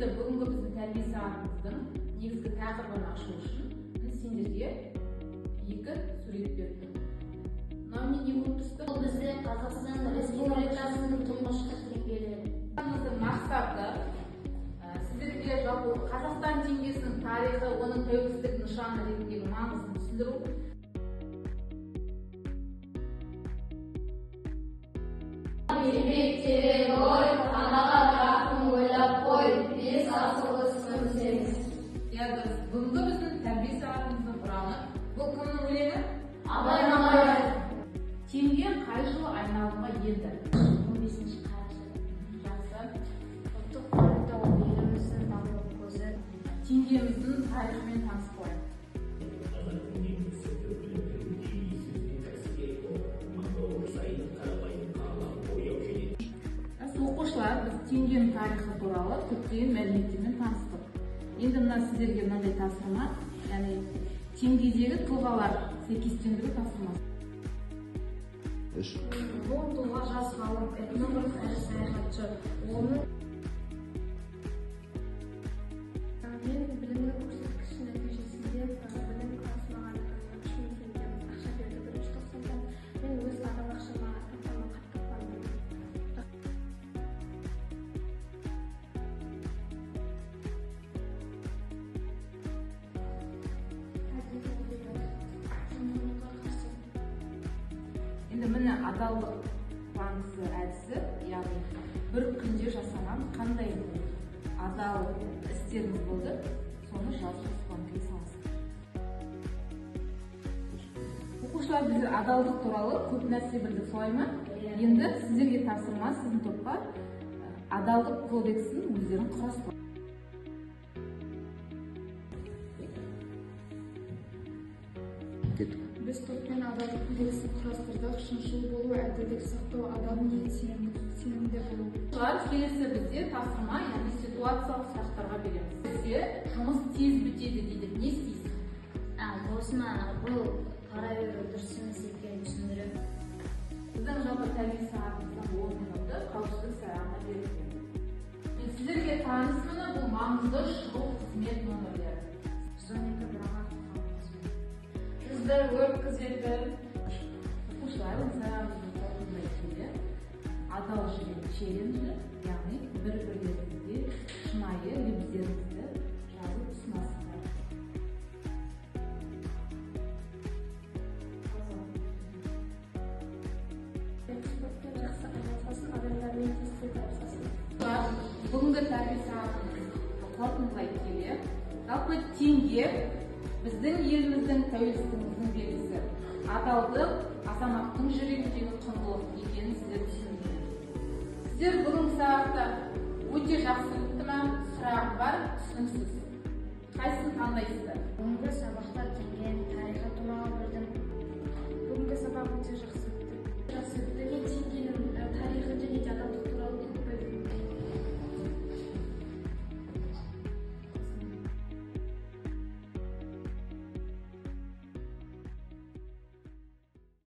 Енді бүгінгі біздің тәрбие сағатымыздың негізгі тақырыбын ашу үшін сендерге екі сурет бердім. Мынау не болып тұрсты? Бұл бізде Қазақстан Республикасының тұңғыш тәрбиелері. Мақсаты сіздерге жалпы Қазақстан теңгесінің тарихы, оның тәуелсіздік нышаны ретіндегі маңызын түсіндіру. Терең ой, анаға жақын ойлап қой, бес асылы сөнсеңіз. Бүгінгі біздің тәрбие сағатымыздың ұраны. Бұл кімнің өлеңі? Абай Мамаев. Теңге қай жылы айналымға енді? 15-ші қараша. Жақсы. Ұлттық валюта еліміздің даму көзі. Теңгеміздің тарихымен танысып қояйық. Оқушылар, біз теңгенің тарихы туралы көптеген мәліметтермен таныстық. Енді мына сіздерге мынандай тапсырма, яғни теңгедегі тұлғалар сәйкестендіру тапсырмасы. Бұл тұлға жас ғалым, этнограф әрі саяхатшы. Оның мен білімнің көрсеткіші нәтижесінде білім класына 3000 теңге ақша берді. Бірінші тоқсанда мен өз адал ақшама қатты қуандым. Енді міне адалдық банкісі әдісі, яғни бір күнде жасаған қандай адал істеріңіз болды, соны жазып банкіге саласыз. Оқушылар, біз адалдық туралы көп нәрсе білдік, солай ма? Енді сіздерге тапсырма, сіздің топқа адалдық кодексін өздерін құрастыру. Біз топпен адалдық кодексін құрастырдық. Шыншыл болу, әділдік сақтау, адал ниет, сенімді болу. Келесі бізде тапсырма, яғни ситуациялық сұрақтарға береміз. Бізде жұмыс тез бітеді дейді. Не істейсің? Осыны бұл пара беру дұрыс емес екенін түсіндіріп. Біздің жалпы тәрбие сағатымыздан 10 минутты қауіпсіздік сұрағына берілген. Сіздерге таныс міне бұл маңызды шұғыл қызмет нөмірлері. 112 бұраған Сіздер өткізеді. Оқушылар осындай келе адал жүрек челленджі, яғни бір-бірлеріңізге шынайы лебіздеріңізді жазып ұсынасыздар. жақсы араласасың, адамдармен тез табысасың. Бүгінгі тәрбие сағатымызды қорытындылай келе, жалпы теңге біздің еліміздің тәуелсіздігіміздің белгісі. Адалдық азаматтың жүрегіндегі құндылық екенін сіздер түсіндіңіздер. Сіздер бүгінгі сабақта өте жақсы өтті ме? Сұрағым бар, түсініксіз. Қайсысын таңдайсыздар? Бүгінгі сабақта теңгенің тарихы туралы білдім. Бүгінгі сабақ өте жақсы.